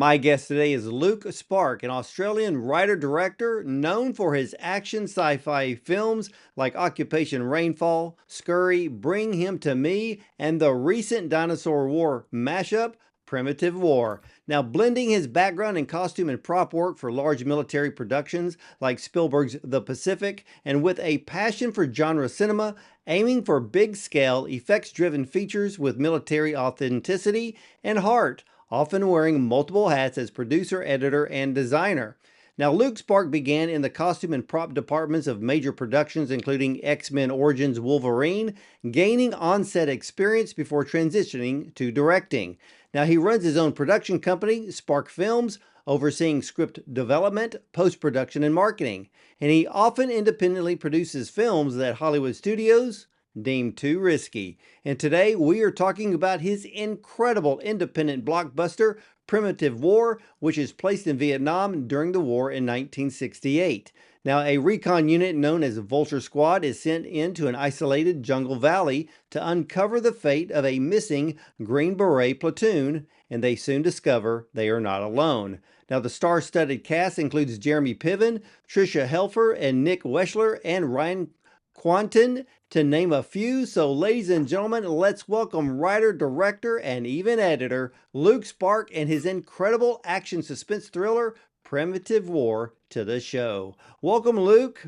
My guest today is Luke Sparke, an Australian writer-director known for his action sci-fi films like Occupation Rainfall, Scurry, Bring Him to Me, and the recent dinosaur war mashup, Primitive War. Now, blending his background in costume and prop work for large military productions like Spielberg's The Pacific, and with a passion for genre cinema, aiming for big-scale, effects-driven features with military authenticity and heart, often wearing multiple hats as producer, editor, and designer. Now, Luke Sparke began in the costume and prop departments of major productions, including X-Men Origins Wolverine, gaining on-set experience before transitioning to directing. Now, he runs his own production company, Sparke Films, overseeing script development, post-production, and marketing. And he often independently produces films that Hollywood studios deemed too risky. And today we are talking about his incredible independent blockbuster, Primitive War, which is placed in Vietnam during the war in 1968. Now, a recon unit known as Vulture Squad is sent into an isolated jungle valley to uncover the fate of a missing Green Beret platoon, and they soon discover they are not alone. Now, the star-studded cast includes Jeremy Piven, Tricia Helfer, and Nick Weschler, and Ryan Quanten, to name a few. So, ladies and gentlemen, let's welcome writer, director, and even editor Luke Sparke and his incredible action suspense thriller, Primitive War, to the show. Welcome, Luke.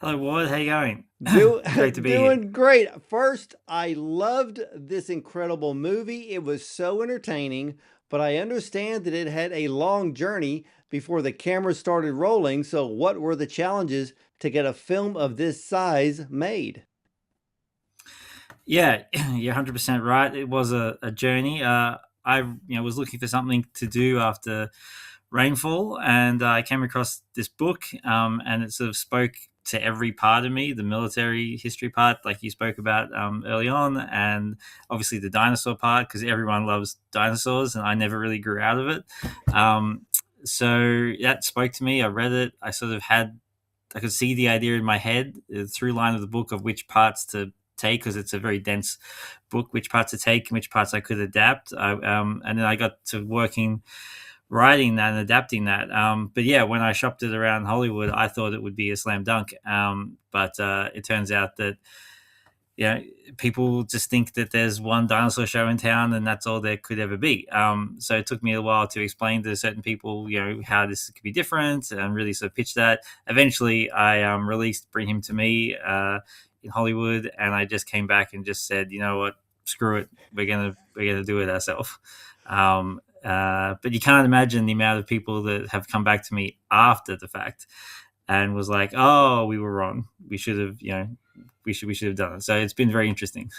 Hello, Ward. How you going? Great to be here. Doing great. First, I loved this incredible movie. It was so entertaining, but I understand that it had a long journey before the camera started rolling. So what were the challenges to get a film of this size made? Yeah, you're 100% right. It was a journey. I was looking for something to do after Rainfall, and I came across this book, and it sort of spoke to every part of me, the military history part, like you spoke about early on, and obviously the dinosaur part, because everyone loves dinosaurs, and I never really grew out of it. So that spoke to me. I read it. I could see the idea in my head, the through line of the book of which parts to take, because it's a very dense book, which parts to take and which parts I could adapt. And then I got to working writing that and adapting that. But yeah, when I shopped it around Hollywood, I thought it would be a slam dunk. But it turns out that people just think that there's one dinosaur show in town and that's all there could ever be. So it took me a while to explain to certain people, how this could be different and really sort of pitch that. Eventually, I released Bring Him to Me in Hollywood, and I just came back and just said, you know what, screw it, we're gonna do it ourselves. But you can't imagine the amount of people that have come back to me after the fact and was like, "Oh, we were wrong. We should have, we should have done it." So it's been very interesting.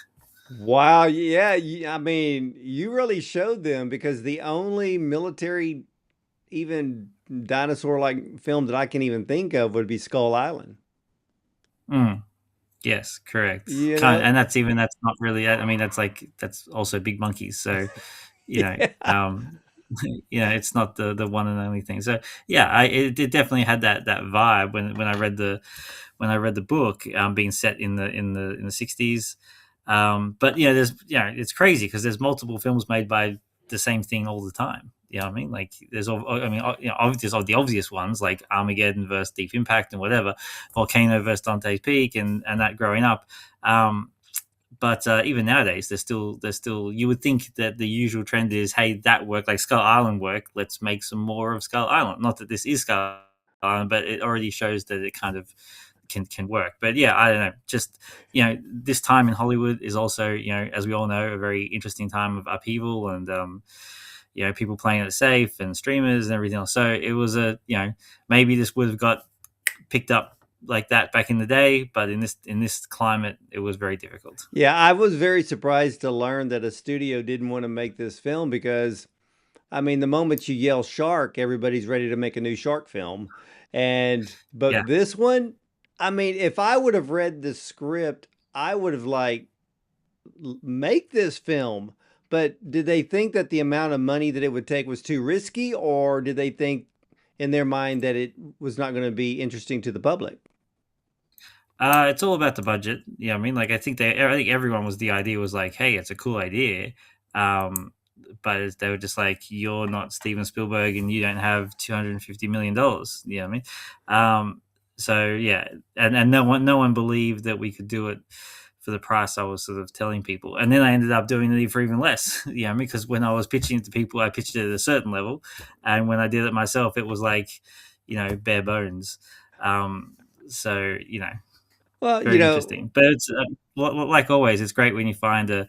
Wow, yeah, I mean, you really showed them, because the only military, even dinosaur-like film that I can even think of would be Skull Island. Mm, yes, correct. You Kind know? and that's not really. I mean, that's also big monkeys. So you know, Yeah. um, it's not the one and only thing. So yeah, it definitely had that vibe when I read the book, being set in the 60s. But it's crazy because there's multiple films made by the same thing all the time. You know what I mean? Like there's the obvious ones like Armageddon versus Deep Impact and whatever, Volcano versus Dante's Peak and that growing up. But even nowadays, there's still. You would think that the usual trend is, hey, that worked, like Skull Island worked. Let's make some more of Skull Island. Not that this is Skull Island, but it already shows that it kind of can work. But yeah, I don't know. Just this time in Hollywood is also, as we all know, a very interesting time of upheaval and people playing it safe and streamers and everything else. So it was maybe this would have got picked up like that back in the day, but in this climate, it was very difficult. Yeah, I was very surprised to learn that a studio didn't want to make this film, because I mean, the moment you yell shark, everybody's ready to make a new shark film. Yeah. But this one, I mean, if I would have read the script, I would have like make this film. But did they think that the amount of money that it would take was too risky, or did they think in their mind that it was not going to be interesting to the public? It's all about the budget. Yeah, I mean, like I think everyone was the idea was like, hey, it's a cool idea. but they were just like, "You're not Steven Spielberg, and you don't have $250 million." You know what I mean? So yeah, and no one believed that we could do it for the price I was sort of telling people. And then I ended up doing it for even less, because when I was pitching it to people, I pitched it at a certain level, and when I did it myself, it was like, bare bones. Um, so Well, very interesting. But it's like always, it's great when you find a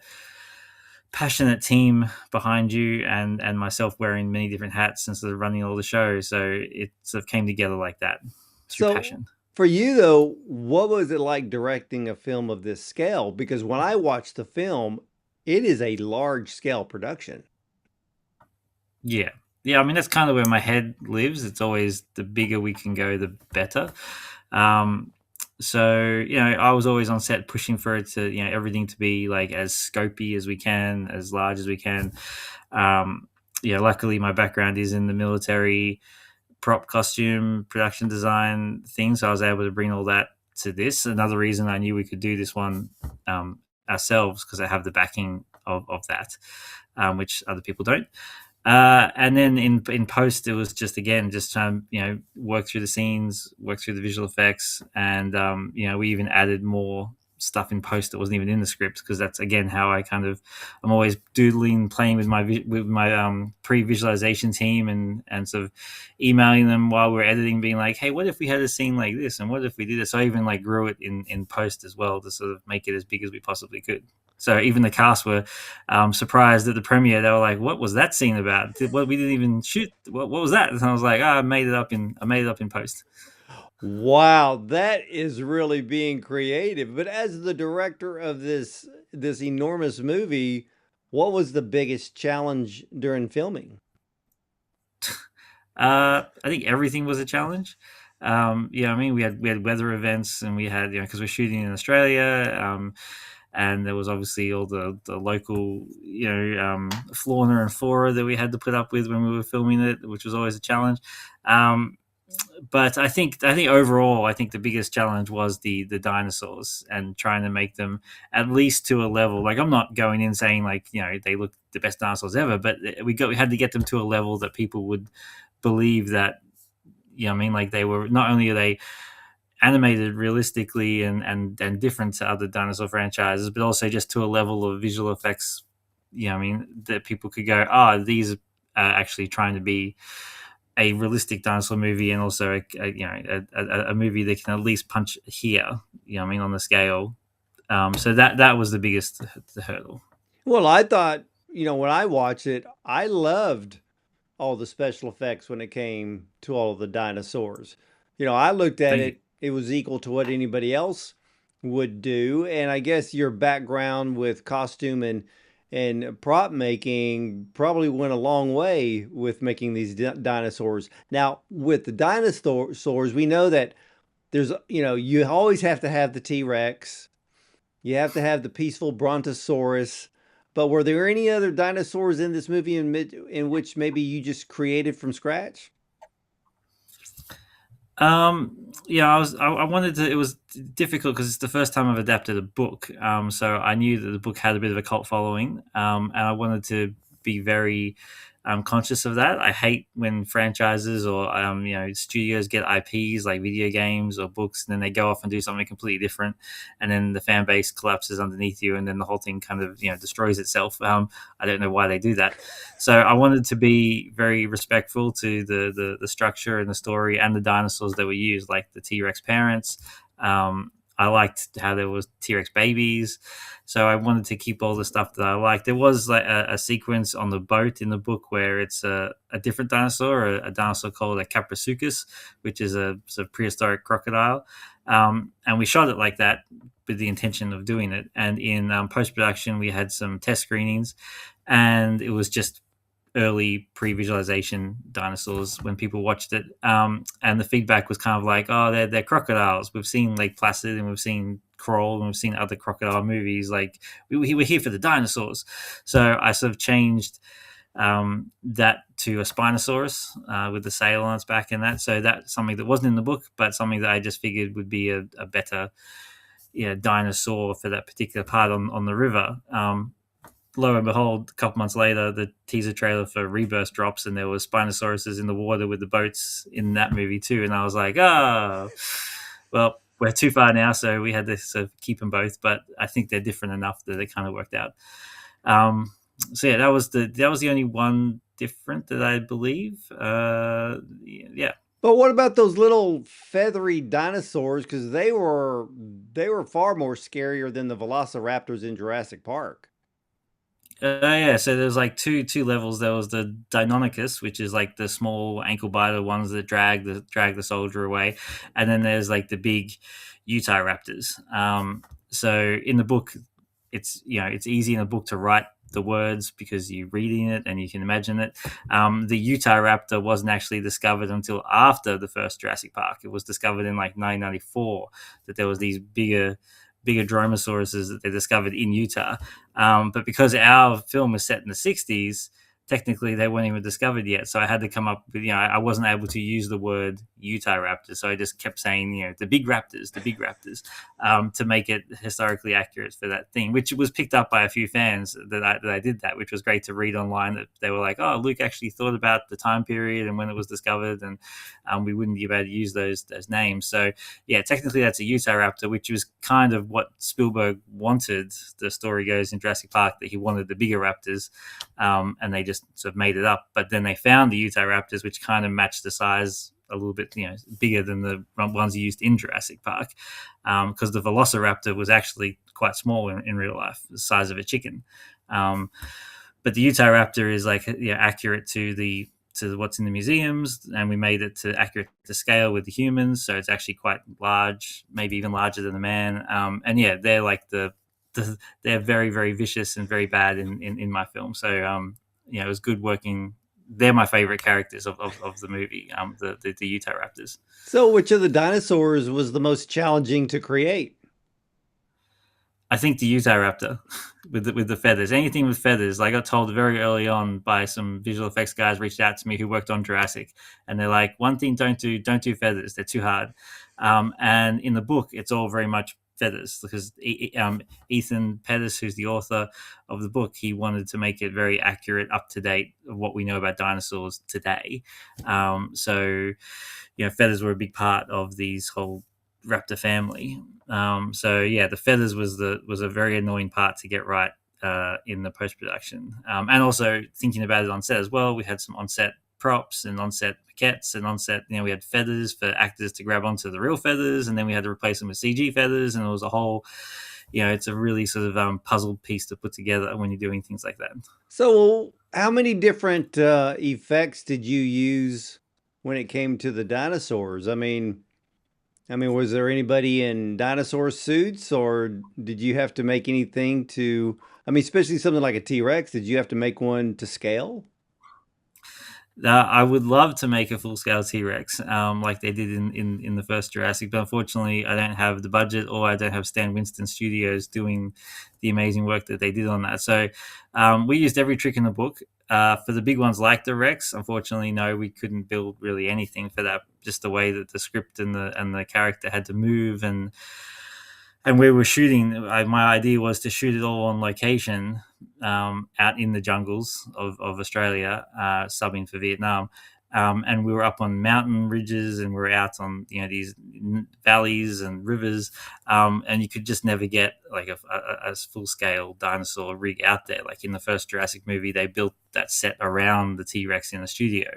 passionate team behind you, and myself wearing many different hats and sort of running all the shows. So it sort of came together like that through so passion. for you though, what was it like directing a film of this scale? Because when I watched the film, it is a large scale production. Yeah. Yeah, I mean that's kind of where my head lives. It's always the bigger we can go, the better. Um, so I was always on set pushing for it to everything to be like as scopy as we can, as large as we can. Luckily my background is in the military prop costume production design thing, so I was able to bring all that to this. Another reason I knew we could do this one ourselves, because I have the backing of that, which other people don't. And then in post, it was just trying to work through the scenes, work through the visual effects, and we even added more stuff in post that wasn't even in the script, because that's again how I'm always doodling, playing with my pre-visualization team, and sort of emailing them while we're editing, being like, hey, what if we had a scene like this, and what if we did this? So I even like grew it in post as well, to sort of make it as big as we possibly could. So even the cast were surprised at the premiere. They were like, "What was that scene about? We didn't even shoot. What was that?" And I was like, I made it up in post." Wow, that is really being creative. But as the director of this enormous movie, what was the biggest challenge during filming? I think everything was a challenge. I mean, we had weather events, and we had because we're shooting in Australia. And there was obviously all the local fauna and flora that we had to put up with when we were filming it, which was always a challenge. Um, but I think overall, I think the biggest challenge was the dinosaurs, and trying to make them at least to a level. Like, I'm not going in saying like they look the best dinosaurs ever, but we had to get them to a level that people would believe that. I mean, like, they were, not only are they animated realistically and different to other dinosaur franchises, but also just to a level of visual effects. I mean, that people could go, these are actually trying to be a realistic dinosaur movie, and also a movie that can at least punch here. I mean, on the scale. So that was the biggest hurdle. Well, I thought, when I watched it, I loved all the special effects when it came to all of the dinosaurs. I looked at Thank you. it, it was equal to what anybody else would do. And I guess your background with costume and prop making probably went a long way with making these dinosaurs. Now, with the dinosaurs, we know that there's, you always have to have the T-Rex, you have to have the peaceful Brontosaurus. But were there any other dinosaurs in this movie in which maybe you just created from scratch? I wanted to. It was difficult because it's the first time I've adapted a book. So I knew that the book had a bit of a cult following, and I wanted to be very conscious of that. I hate when franchises or studios get IPs like video games or books, and then they go off and do something completely different, and then the fan base collapses underneath you, and then the whole thing kind of destroys itself. I don't know why they do that. So I wanted to be very respectful to the structure and the story and the dinosaurs that were used, like the T-Rex parents. I liked how there was T-Rex babies, so I wanted to keep all the stuff that I liked. There was like a sequence on the boat in the book where it's a different dinosaur, a dinosaur called a Caprasuchus, which is a sort of prehistoric crocodile, and we shot it like that with the intention of doing it. And in post production, we had some test screenings, and it was just early pre-visualization dinosaurs when people watched it, and the feedback was kind of like, oh, they're crocodiles. We've seen Lake Placid, and we've seen Crawl, and we've seen other crocodile movies. Like, we're here for the dinosaurs. So I sort of changed that to a Spinosaurus with the sail on its back, and that. So that's something that wasn't in the book, but something that I just figured would be a better dinosaur for that particular part on the river. lo and behold, a couple months later, the teaser trailer for Rebirth drops, and there was Spinosauruses in the water with the boats in that movie too. And I was like, oh, well, we're too far now, so we had to sort of keep them both. But I think they're different enough that it kind of worked out. Um, so yeah, that was the only one different that I believe. Yeah. But what about those little feathery dinosaurs? Because they were far more scarier than the velociraptors in Jurassic Park. Yeah, so there's like two levels. There was the Deinonychus, which is like the small ankle biter ones that drag the soldier away, and then there's like the big Utahraptors. So in the book, it's easy in the book to write the words because you're reading it and you can imagine it. The Utahraptor wasn't actually discovered until after the first Jurassic Park. It was discovered in like 1994 that there was these bigger dromasauruses that they discovered in Utah. But because our film is set in the 60s, technically they weren't even discovered yet. So I had to come up with, I wasn't able to use the word Utahraptor. So I just kept saying, the big raptors, to make it historically accurate for that thing, which was picked up by a few fans that I did that, which was great to read online. That they were like, oh, Luke actually thought about the time period and when it was discovered, and we wouldn't be able to use those names. So yeah, technically that's a Utahraptor, which was kind of what Spielberg wanted. The story goes in Jurassic Park that he wanted the bigger raptors, and they just sort of made it up. But then they found the Utahraptors, which kind of matched the size a little bit, bigger than the ones used in Jurassic Park, because the Velociraptor was actually quite small in real life, the size of a chicken. But the Utahraptor is like accurate to what's in the museums, and we made it to accurate to scale with the humans, so it's actually quite large, maybe even larger than a man. And yeah, they're like they're very, very vicious and very bad in my film. So it was good working. They're my favorite characters of the movie, the Utahraptors. So, which of the dinosaurs was the most challenging to create? I think the Utahraptor with the feathers. Anything with feathers. I got told very early on by some visual effects guys reached out to me who worked on Jurassic, and they're like, one thing, don't do feathers. They're too hard. And in the book, it's all very much feathers because Ethan Pettis, who's the author of the book, he wanted to make it very accurate, up to date of what we know about dinosaurs today. So feathers were a big part of these whole raptor family. So yeah, the feathers was a very annoying part to get right in the post production, and also thinking about it on set as well. We had some on set props and on set maquettes and on set. We had feathers for actors to grab onto the real feathers, and then we had to replace them with CG feathers, and it was a whole. It's a really sort of puzzle piece to put together when you're doing things like that. So, how many different effects did you use when it came to the dinosaurs? I mean, was there anybody in dinosaur suits, or did you have to make anything to? I mean, especially something like a T Rex. Did you have to make one to scale? I would love to make a full scale T Rex, like they did in the first Jurassic, but unfortunately, I don't have the budget, or I don't have Stan Winston Studios doing the amazing work that they did on that. So we used every trick in the book. For the big ones like the Rex, unfortunately, no, we couldn't build really anything for that. Just the way that the script and the character had to move, and we were shooting. My idea was to shoot it all on location, out in the jungles of Australia, subbing for Vietnam. And we were up on mountain ridges, and we were out on these valleys and rivers, and you could just never get like a full scale dinosaur rig out there. Like in the first Jurassic movie, they built that set around the T Rex in a studio,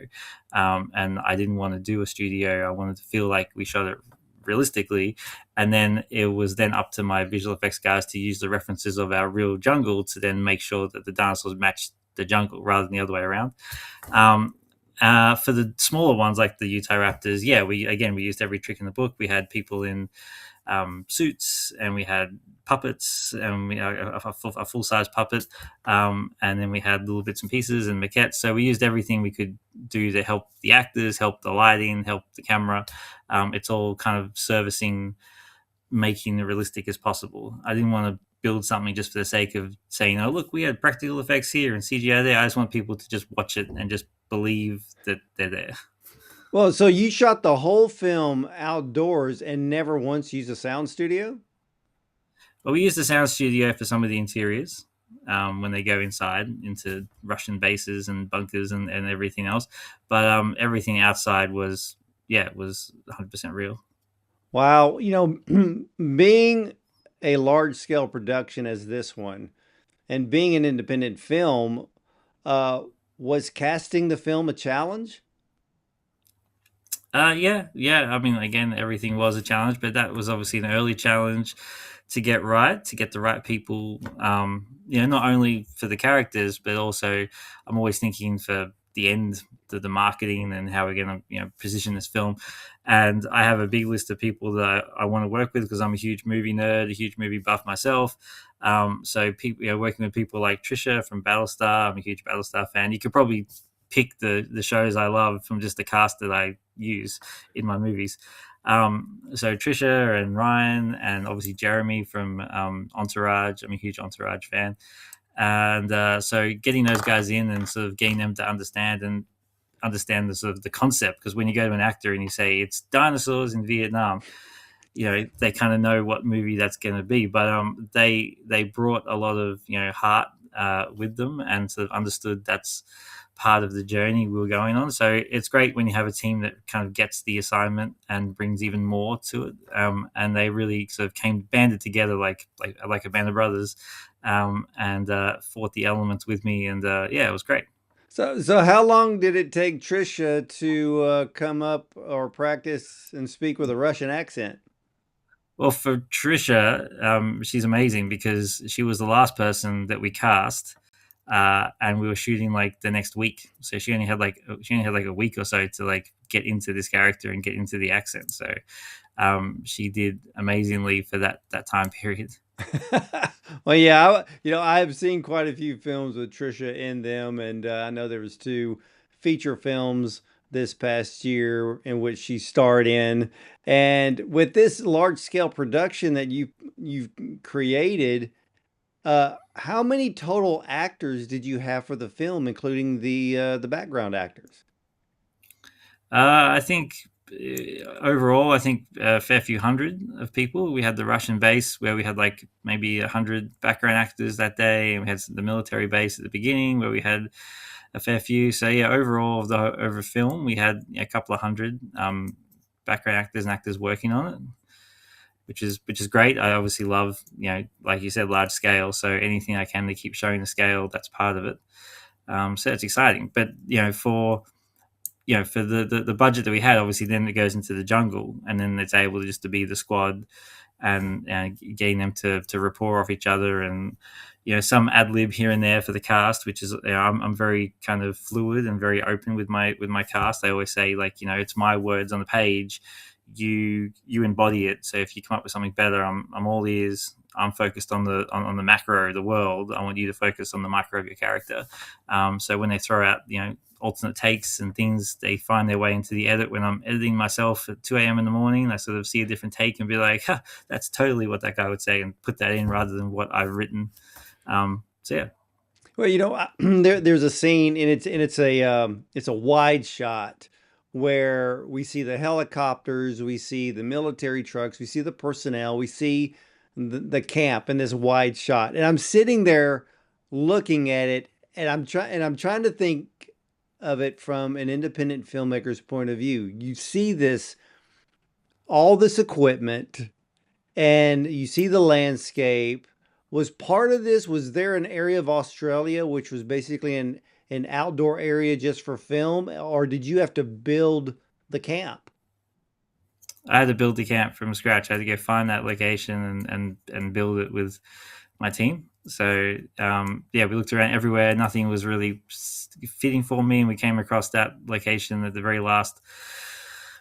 and I didn't want to do a studio. I wanted to feel like we shot it realistically, and then it was then up to my visual effects guys to use the references of our real jungle to then make sure that the dinosaurs matched the jungle rather than the other way around. For the smaller ones like the Utahraptors, yeah, we used every trick in the book. We had people in suits, and we had puppets, and we a full size puppet, and then we had little bits and pieces and maquettes. So we used everything we could do to help the actors, help the lighting, help the camera. It's all kind of servicing, making it realistic as possible. I didn't want to build something just for the sake of saying, "Oh, look, we had practical effects here and CGI there." I just want people to just watch it and just believe that they're there. Well, so you shot the whole film outdoors and never once used a sound studio? But we used the sound studio for some of the interiors. when they go inside into Russian bases and bunkers and everything else. But everything outside was, yeah, it was 100% real. Wow, being a large scale production as this one and being an independent film, uh, was casting the film a challenge? Yeah, yeah. I mean, again, everything was a challenge, but that was obviously an early challenge to get right, to get the right people. Not only for the characters, but also I'm always thinking for the end, the marketing and how we're going to position this film. And I have a big list of people that I want to work with because I'm a huge movie nerd, a huge movie buff myself. So people, working with people like Trisha from Battlestar, I'm a huge Battlestar fan. You could probably pick the shows I love from just the cast that I use in my movies. So Trisha and Ryan and obviously Jeremy from Entourage. I'm a huge Entourage fan, and so getting those guys in and sort of getting them to understand the sort of the concept, because when you go to an actor and you say it's dinosaurs in Vietnam, they kind of know what movie that's going to be. But they brought a lot of heart with them and sort of understood that's part of the journey we were going on. So it's great when you have a team that kind of gets the assignment and brings even more to it. And they really sort of came banded together like a band of brothers, and fought the elements with me. And yeah, it was great. So how long did it take Trisha to come up or practice and speak with a Russian accent? Well, for Trisha, she's amazing because she was the last person that we cast, and we were shooting like the next week. So she only had like a week or so to like get into this character and get into the accent. So she did amazingly for that time period. Well, yeah, I have seen quite a few films with Trisha in them, and I know there was two feature films this past year in which she starred in. And with this large scale production that you've created, how many total actors did you have for the film, including the background actors? I think overall, I think a fair few hundred of people. We had the Russian base where we had like maybe 100 background actors that day, and we had the military base at the beginning where we had a fair few. So yeah, overall of the over film, we had a couple of hundred background actors and actors working on it, which is great. I obviously love like you said, large scale. So anything I can to keep showing the scale, that's part of it. So it's exciting. But for the budget that we had, obviously then it goes into the jungle, and then it's able just to be the squad and getting them to rapport off each other, and some ad lib here and there for the cast, which is I'm very kind of fluid and very open with my cast. I always say, like, it's my words on the page, you embody it. So if you come up with something better, I'm all ears. I'm focused on the macro of the world. I want you to focus on the micro of your character. So when they throw out alternate takes and things, they find their way into the edit. When I'm editing myself at 2 a.m. in the morning, I sort of see a different take and be like, huh, that's totally what that guy would say, and put that in rather than what I've written. So yeah. Well, there's a scene, and it's a wide shot where we see the helicopters, we see the military trucks, we see the personnel, we see the camp in this wide shot, and I'm sitting there looking at it, and I'm trying to think of it from an independent filmmaker's point of view. You see all this equipment, and you see the landscape. Was there an area of Australia which was basically an outdoor area just for film, or did you have to build the camp? I had to build the camp from scratch. I had to go find that location and build it with my team. So yeah, we looked around everywhere. Nothing was really fitting for me, and we came across that location at the very last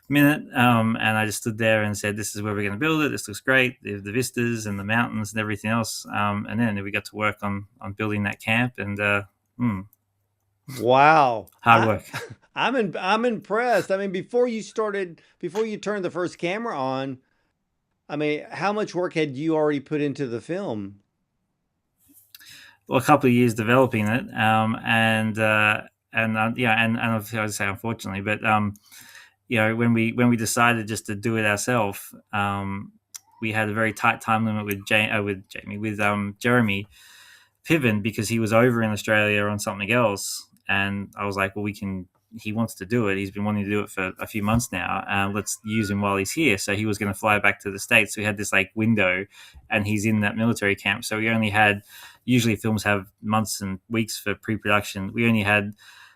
minute. And I just stood there and said, "This is where we're going to build it. This looks great. The vistas and the mountains and everything else." And then we got to work on building that camp, and Wow. hard work. I'm impressed. I mean, before you turned the first camera on, I mean, how much work had you already put into the film? Well, a couple of years developing it, and I would say unfortunately, but when we decided just to do it ourselves, we had a very tight time limit with Jamie with Jeremy, Piven because he was over in Australia on something else, and I was like, well, we can. He wants to do it. He's been wanting to do it for a few months now. Let's use him while he's here. So he was going to fly back to the States. So we had this like window, and he's in that military camp. So we only had. Usually, films have months and weeks for pre-production. We only had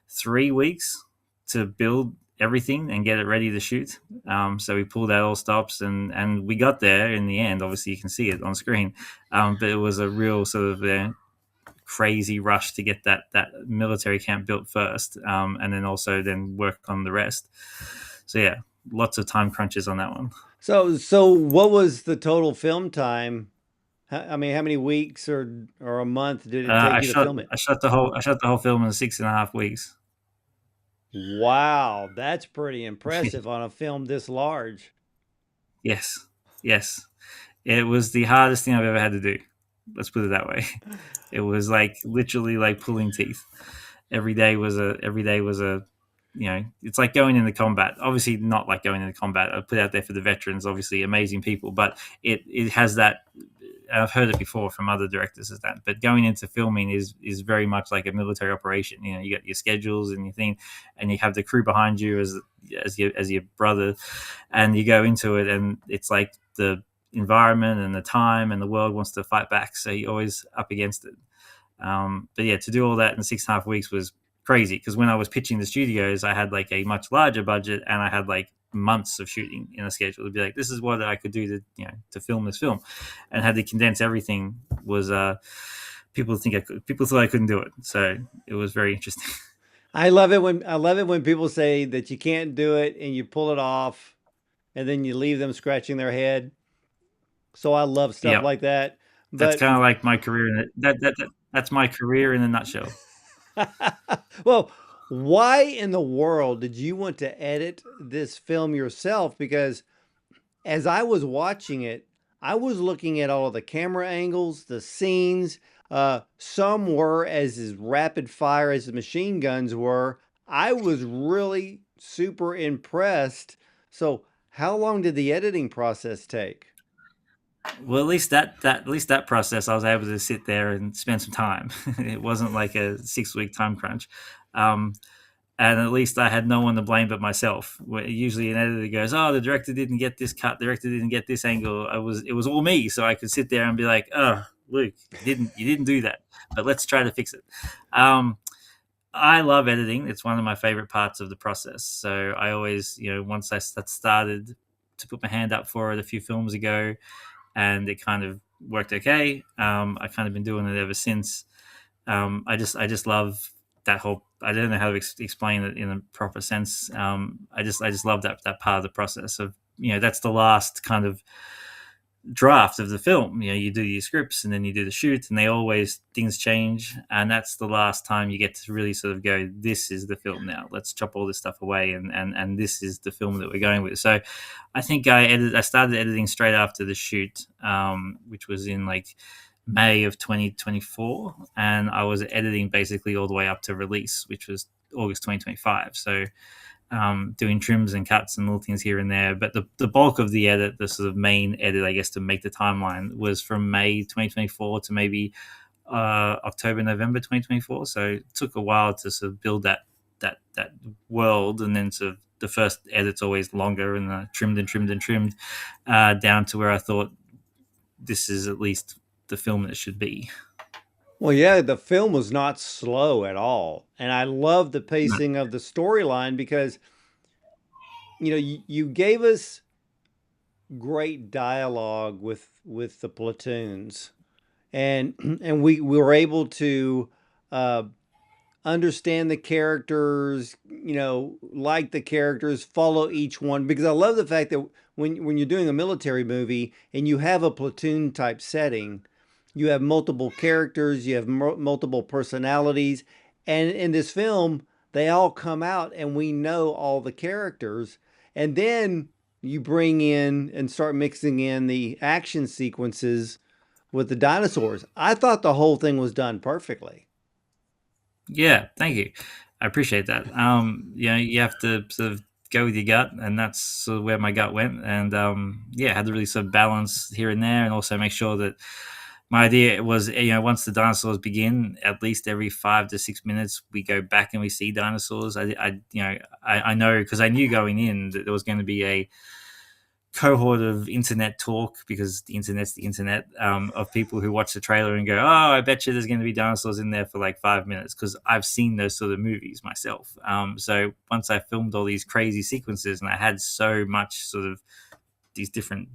3 weeks to build everything and get it ready to shoot. So we pulled out all stops, and we got there in the end. Obviously, you can see it on screen, but it was a real sort of crazy rush to get that military camp built first, and then also then work on the rest. So yeah, lots of time crunches on that one. So what was the total film time? I mean, how many weeks or a month did it take I you to shot film it? I shot the whole film in 6.5 weeks. Wow, that's pretty impressive on a film this large. Yes, yes, it was the hardest thing I've ever had to do. Let's put it that way. It was like literally like pulling teeth. Every day was a it's like going into combat. Obviously not like going into combat. I put out there for the veterans, obviously amazing people, but it has that. I've heard it before from other directors as that, but going into filming is very much like a military operation. You know, you got your schedules and your thing, and you have the crew behind you as your brother, and you go into it, and it's like the environment and the time and the world wants to fight back, so you're always up against it. But yeah, to do all that in 6.5 weeks was crazy because when I was pitching the studios, I had like a much larger budget and I had like months of shooting in a schedule to be like, this is what I could do to film this film, and had to condense everything. Was people thought I couldn't do it, so it was very interesting. I love it when people say that you can't do it and you pull it off and then you leave them scratching their head. So I love stuff Yep, like that. that's But kind of like my career in it. That's my career in a nutshell. well, why in the world did you want to edit this film yourself? Because as I was watching it, I was looking at all of the camera angles, the scenes. Some were as rapid fire as the machine guns were. I was really super impressed. So, how long did the editing process take? Well, at least that process, I was able to sit there and spend some time. It wasn't like a 6 week time crunch. Um, and at least I had no one to blame but myself. Where usually an editor goes, "Oh, the director didn't get this cut. The director didn't get this angle." It was all me, so I could sit there and be like, "Oh, Luke, you didn't do that, but let's try to fix it." Um, I love editing. It's one of my favorite parts of the process. So I always, once I started to put my hand up for it a few films ago, and it kind of worked okay. I kind of been doing it ever since. I just love that whole. I don't know how to explain it in a proper sense. I just love that part of the process of that's the last kind of draft of the film. You do your scripts and then you do the shoot, and they always things change, and that's the last time you get to really sort of go, this is the film now. Let's chop all this stuff away, and this is the film that we're going with. So I think I started editing straight after the shoot, which was in like May of 2024, and I was editing basically all the way up to release, which was August 2025. So doing trims and cuts and little things here and there. But the bulk of the edit, the sort of main edit, I guess, to make the timeline was from May 2024 to maybe October, November 2024. So it took a while to sort of build that world, and then sort of the first edit's always longer and trimmed and trimmed and trimmed down to where I thought this is at least the film that it should be. Well, yeah, the film was not slow at all. And I love the pacing of the storyline because, you gave us great dialogue with the platoons. And and we were able to uh, understand the characters, like the characters, follow each one. Because I love the fact that when you're doing a military movie and you have a platoon type setting, you have multiple characters, you have multiple personalities, and in this film, they all come out and we know all the characters. And then you bring in and start mixing in the action sequences with the dinosaurs. I thought the whole thing was done perfectly. Yeah, thank you. I appreciate that. You have to sort of go with your gut, and that's sort of where my gut went. And yeah, I had to really sort of balance here and there, and also make sure that my idea was, once the dinosaurs begin, at least every 5 to 6 minutes, we go back and we see dinosaurs. I know because I knew going in that there was going to be a cohort of internet talk, because the internet's the internet, of people who watch the trailer and go, "Oh, I bet you there's going to be dinosaurs in there for like 5 minutes," because I've seen those sort of movies myself. So once I filmed all these crazy sequences and I had so much sort of these different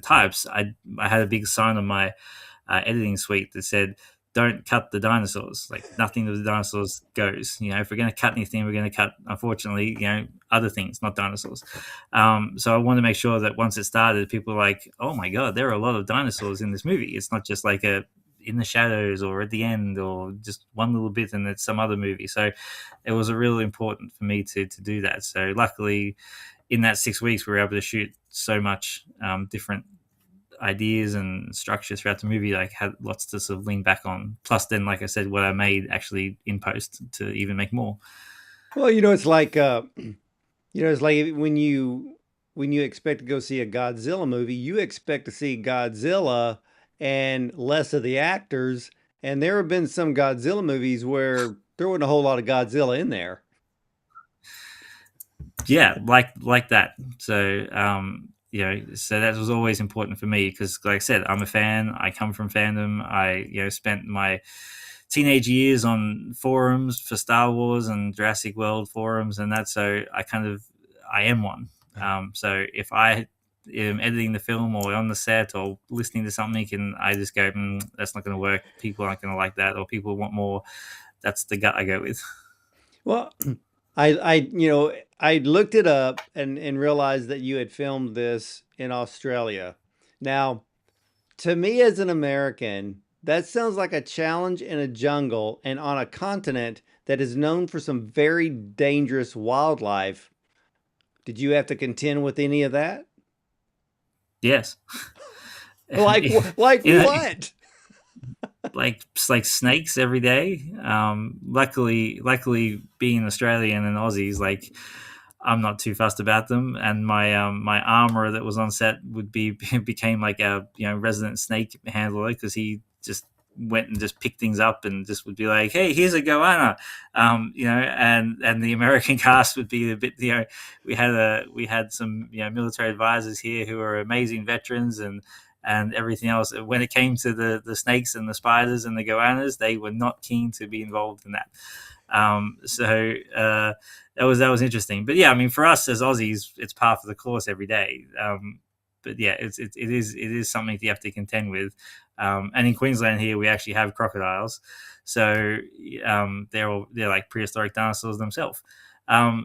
types, I had a big sign on my editing suite that said, "Don't cut the dinosaurs. Like, nothing of the dinosaurs goes. If we're going to cut anything, we're going to cut, unfortunately, other things, not dinosaurs." So I want to make sure that once it started, people were like, "Oh my god, there are a lot of dinosaurs in this movie. It's not just like a in the shadows or at the end or just one little bit and it's some other movie." So it was a really important for me to do that. So luckily, in that 6 weeks, we were able to shoot so much different ideas and structure throughout the movie. Like, had lots to sort of lean back on. Plus, then, like I said, what I made actually in post to even make more. Well, it's like it's like when you expect to go see a Godzilla movie, you expect to see Godzilla and less of the actors. And there have been some Godzilla movies where there wasn't a whole lot of Godzilla in there. Yeah, like that. So that was always important for me because, like I said, I'm a fan. I come from fandom. I spent my teenage years on forums for Star Wars and Jurassic World forums and that. So I am one. So if I am editing the film or on the set or listening to something and I just go, "That's not going to work. People aren't going to like that," or "People want more," that's the gut I go with. Well, I looked it up and realized that you had filmed this in Australia. Now, to me as an American, that sounds like a challenge in a jungle and on a continent that is known for some very dangerous wildlife. Did you have to contend with any of that? Yes. Like in, what? like snakes every day. Luckily, being Australian and Aussies, like, I'm not too fussed about them. And my armorer that was on set would be became like a resident snake handler because he just went and just picked things up and just would be like, "Hey, here's a goanna," and the American cast would be a bit, we had some military advisors here who are amazing veterans and everything else. When it came to the snakes and the spiders and the goannas, they were not keen to be involved in that. So that was interesting. But yeah, I mean, for us as Aussies, it's par for the course every day. But yeah, it is something that you have to contend with. And in Queensland here, we actually have crocodiles, so they're like prehistoric dinosaurs themselves.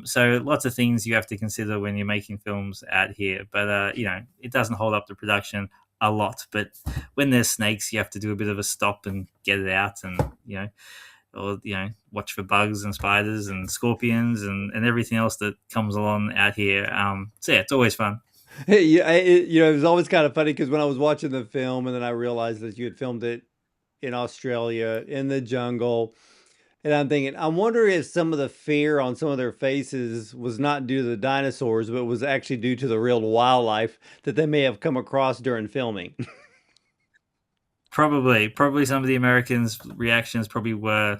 So lots of things you have to consider when you're making films out here. But it doesn't hold up to production a lot. But when there's snakes, you have to do a bit of a stop and get it out, and or watch for bugs and spiders and scorpions and everything else that comes along out here. So yeah, it's always fun. Yeah, it was always kind of funny because when I was watching the film and then I realized that you had filmed it in Australia in the jungle. And I'm thinking, I'm wondering if some of the fear on some of their faces was not due to the dinosaurs, but was actually due to the real wildlife that they may have come across during filming. Probably some of the Americans' reactions probably were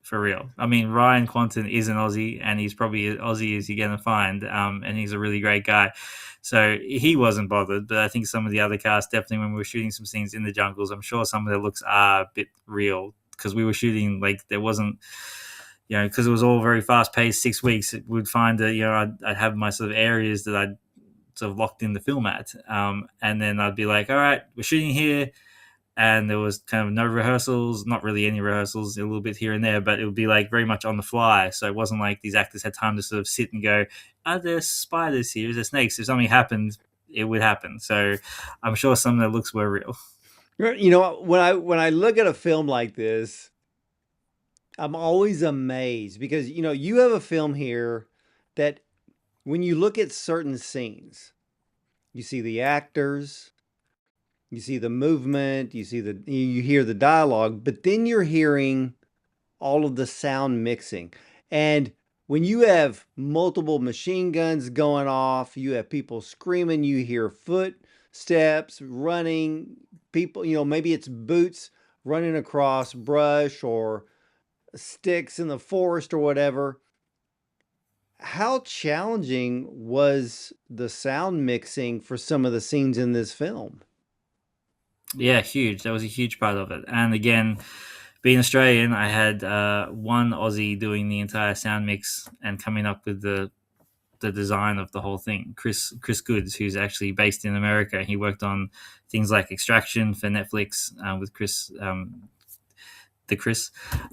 for real. I mean, Ryan Quanten is an Aussie, and he's probably as Aussie as you're going to find, and he's a really great guy. So he wasn't bothered, but I think some of the other cast, definitely when we were shooting some scenes in the jungles, I'm sure some of the looks are a bit real because we were shooting like there wasn't, because it was all very fast paced. 6 weeks, we'd find that I'd have my sort of areas that I'd sort of locked in the film at, and then I'd be like, "All right, we're shooting here." And there was kind of no rehearsals, not really any rehearsals, a little bit here and there, but it would be like very much on the fly. So it wasn't like these actors had time to sort of sit and go, "Are there spiders here? Is there snakes?" If something happened, it would happen. So I'm sure some of the looks were real. When I look at a film like this, I'm always amazed because you have a film here that when you look at certain scenes, you see the actors, you see the movement, you hear the dialogue, but then you're hearing all of the sound mixing. And when you have multiple machine guns going off, you have people screaming, you hear steps, running, people, maybe it's boots running across brush or sticks in the forest or whatever. How challenging was the sound mixing for some of the scenes in this film? Yeah, huge. That was a huge part of it. And again, being Australian, I had one Aussie doing the entire sound mix and coming up with the design of the whole thing. Chris Goods, who's actually based in America, he worked on things like Extraction for Netflix with Chris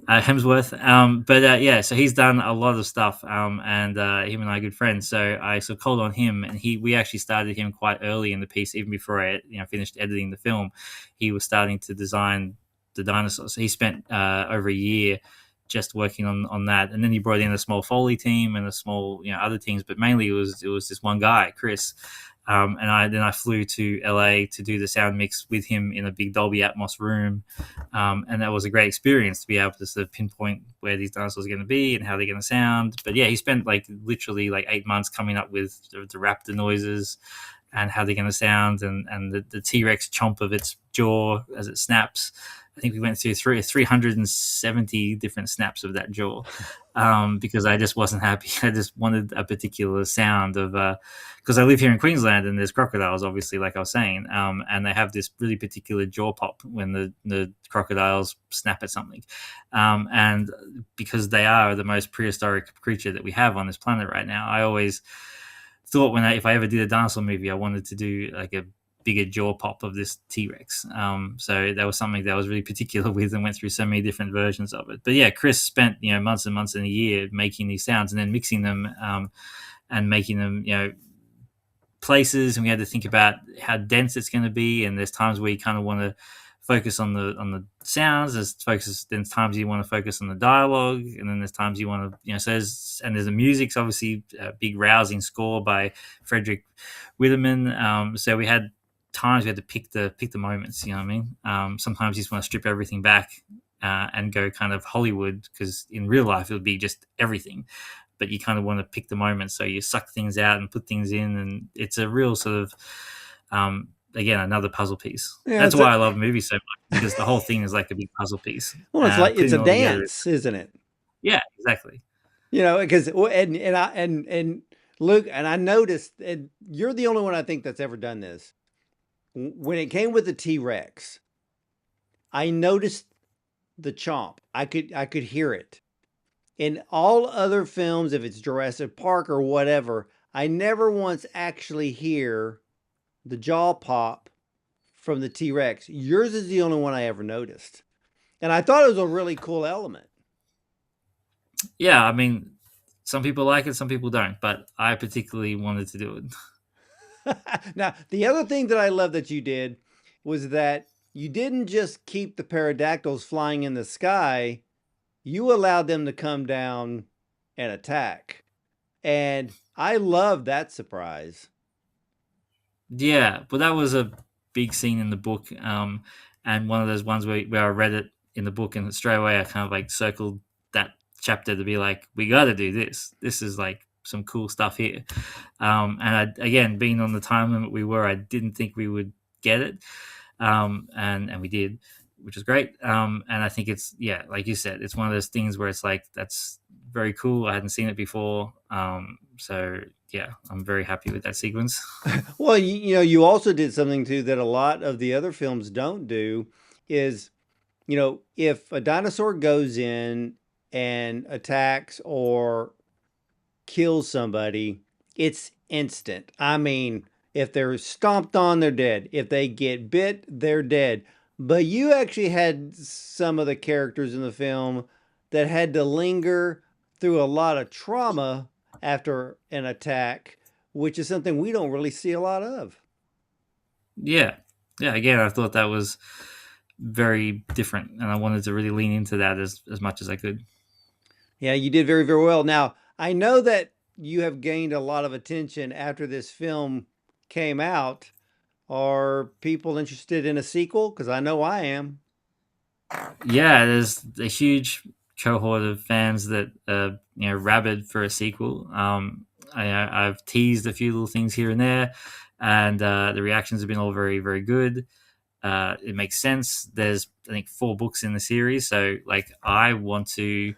Hemsworth. But yeah, so he's done a lot of stuff, and him and I are good friends. So I sort of called on him, and we actually started him quite early in the piece, even before I finished editing the film. He was starting to design the dinosaurs. So he spent over a year just working on that, and then he brought in a small Foley team and a small other teams, but mainly it was this one guy, Chris. And I flew to LA to do the sound mix with him in a big Dolby Atmos room, and that was a great experience to be able to sort of pinpoint where these dinosaurs are going to be and how they're going to sound. But yeah, he spent like literally like 8 months coming up with the raptor noises and how they're going to sound, and the T-Rex chomp of its jaw as it snaps. I think we went through 370 different snaps of that jaw, because I just wasn't happy. I just wanted a particular sound of, because I live here in Queensland and there's crocodiles, obviously, like I was saying, and they have this really particular jaw pop when the crocodiles snap at something, and because they are the most prehistoric creature that we have on this planet right now, I always thought if I ever did a dinosaur movie, I wanted to do like a bigger jaw pop of this T-Rex. So that was something that I was really particular with and went through so many different versions of it. But yeah, Chris spent months and months and a year making these sounds and then mixing them, and making them places, and we had to think about how dense it's going to be. And there's times where you kind of want to focus on the sounds. There's times you want to focus on the dialogue, and then there's times you want to so there's the music's obviously a big rousing score by Frederick Widerman. So we had times we had to pick the moments. You know what I mean? Sometimes you just want to strip everything back, and go kind of Hollywood, because in real life it would be just everything, but you kind of want to pick the moments, so you suck things out and put things in, and it's a real sort of again, another puzzle piece. Yeah, That's why I love movies so much, because the whole thing is like a big puzzle piece. well, it's like it's Putting a it all together, dance, isn't it? yeah, exactly. Because and Luke, and I noticed, and you're the only one I think that's ever done this. When it came with the T-Rex, I noticed the chomp. I could hear it. In all other films, if it's Jurassic Park or whatever, I never once actually hear the jaw pop from the T-Rex. Yours is the only one I ever noticed. And I thought it was a really cool element. Yeah, I mean, some people like it, some people don't, but I particularly wanted to do it. Now, the other thing that I love that you did was that you didn't just keep the pterodactyls flying in the sky, you allowed them to come down and attack. And I love that surprise. Yeah, but that was a big scene in the book, and one of those ones where I read it in the book, and straight away I kind of like circled that chapter to be like, we got to do this. This is like some cool stuff here. And again, being on the time limit I didn't think we would get it, and we did, which is great. And I think it's, yeah, like you said, it's one of those things where it's like, that's very cool. I hadn't seen it before, so yeah, I'm very happy with that sequence. Well, you also did something too that a lot of the other films don't do is, if a dinosaur goes in and attacks or kills somebody, it's instant. I mean, if they're stomped on, they're dead. If they get bit, they're dead. But you actually had some of the characters in the film that had to linger through a lot of trauma after an attack, which is something we don't really see a lot of. Yeah, yeah. Again, I thought that was very different, and I wanted to really lean into that as much as I could. Yeah, you did very, very well. Now, I know that you have gained a lot of attention after this film came out. Are people interested in a sequel? Because I know I am. Yeah, there's a huge cohort of fans that rabid for a sequel. I've teased a few little things here and there. and the reactions have been all very, very good. It makes sense. There's, I think, 4 books in the series, so like I want to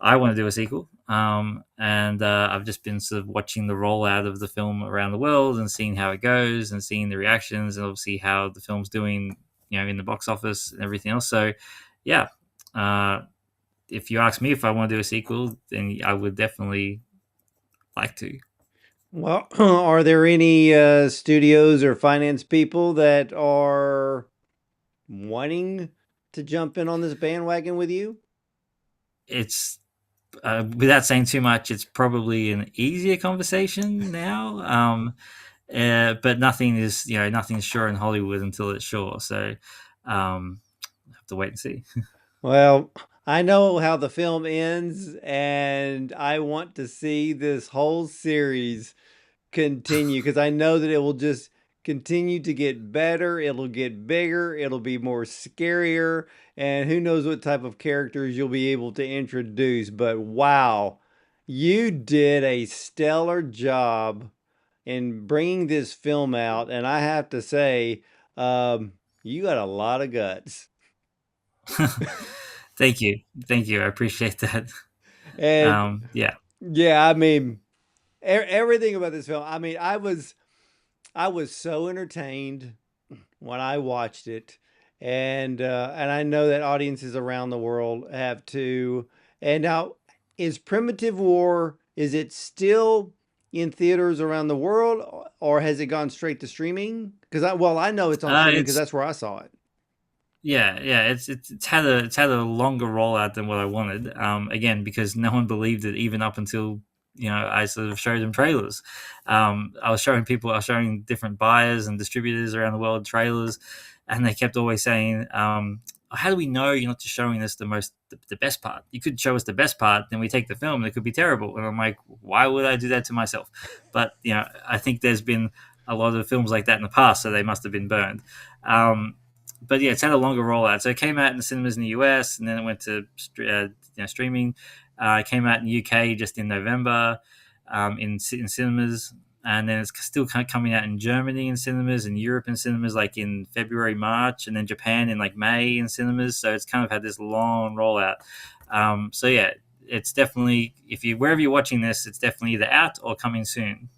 do a sequel. And I've just been sort of watching the rollout of the film around the world and seeing how it goes and seeing the reactions and obviously how the film's doing, in the box office and everything else. So, yeah, uh, if you ask me if I want to do a sequel, then I would definitely like to. Well, are there any studios or finance people that are wanting to jump in on this bandwagon with you? It's without saying too much, it's probably an easier conversation now. But nothing's sure in Hollywood until it's sure. So have to wait and see. Well, I know how the film ends, and I want to see this whole series continue because I know that it will just continue to get better. It'll get bigger. It'll be more scarier. And who knows what type of characters you'll be able to introduce. But wow, you did a stellar job in bringing this film out. And I have to say, you got a lot of guts. Thank you, thank you. I appreciate that. And Yeah. yeah, I mean, everything about this film. I mean, I was so entertained when I watched it, and I know that audiences around the world have too. And now, is Primitive War, is it still in theaters around the world, or has it gone straight to streaming? Because I know it's on streaming because It's that's where I saw it. yeah. It's had a longer rollout than what I wanted. Again, because no one believed it even up until I sort of showed them trailers. I was showing people, I was showing different buyers and distributors around the world trailers, and they kept always saying, "How do we know you're not just showing us the best part? You could show us the best part, then we take the film, and it could be terrible." And I'm like, "Why would I do that to myself?" But I think there's been a lot of films like that in the past, so they must have been burned. But yeah, it's had a longer rollout. So it came out in the cinemas in the US, and then it went to streaming. It came out in the UK just in November, in cinemas, and then it's still coming out in Germany in cinemas, and Europe in cinemas like in February, March, and then Japan in like May in cinemas. So it's kind of had this long rollout. So yeah, it's definitely, if you wherever you're watching this, it's definitely either out or coming soon.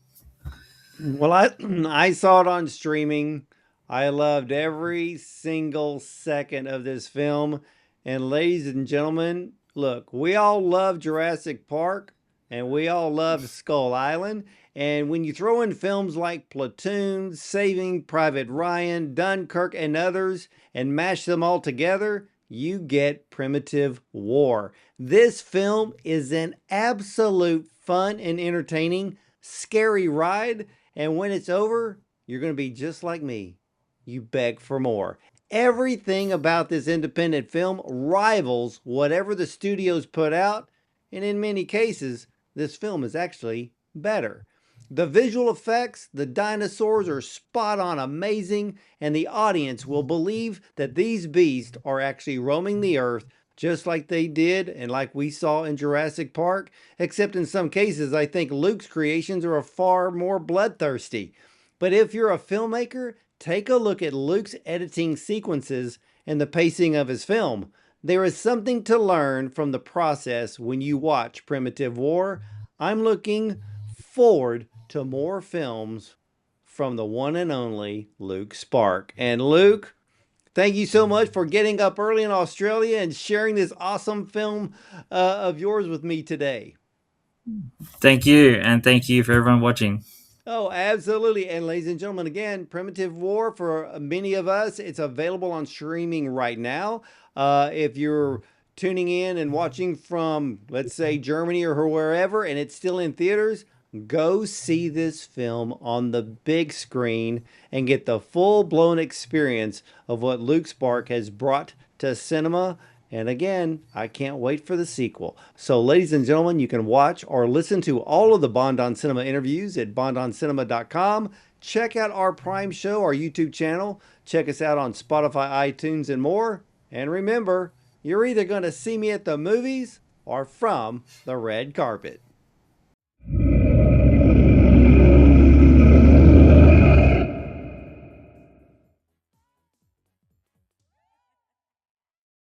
Well, I saw it on streaming. I loved every single second of this film. And ladies and gentlemen, look, we all love Jurassic Park and we all love Skull Island. And when you throw in films like Platoon, Saving Private Ryan, Dunkirk, and others, and mash them all together, you get Primitive War. This film is an absolute fun and entertaining, scary ride, and when it's over, you're going to be just like me. You beg for more. Everything about this independent film rivals whatever the studios put out, and in many cases, this film is actually better. The visual effects, the dinosaurs are spot on amazing, and the audience will believe that these beasts are actually roaming the earth just like they did and like we saw in Jurassic Park, except in some cases, I think Luke's creations are far more bloodthirsty. But if you're a filmmaker, take a look at Luke's editing sequences and the pacing of his film. There is something to learn from the process when you watch Primitive War. I'm looking forward to more films from the one and only Luke Sparke. And Luke, thank you so much for getting up early in Australia and sharing this awesome film of yours with me today. Thank you, and thank you for everyone watching. Oh, absolutely. And ladies and gentlemen, again, Primitive War for many of us, it's available on streaming right now. If you're tuning in and watching from, let's say, Germany or wherever, and it's still in theaters, go see this film on the big screen and get the full blown experience of what Luke Sparke has brought to cinema. And again, I can't wait for the sequel. So, ladies and gentlemen, you can watch or listen to all of the Bond on Cinema interviews at bondoncinema.com. Check out our Prime Show, our YouTube channel. Check us out on Spotify, iTunes, and more. And remember, you're either going to see me at the movies or from the red carpet.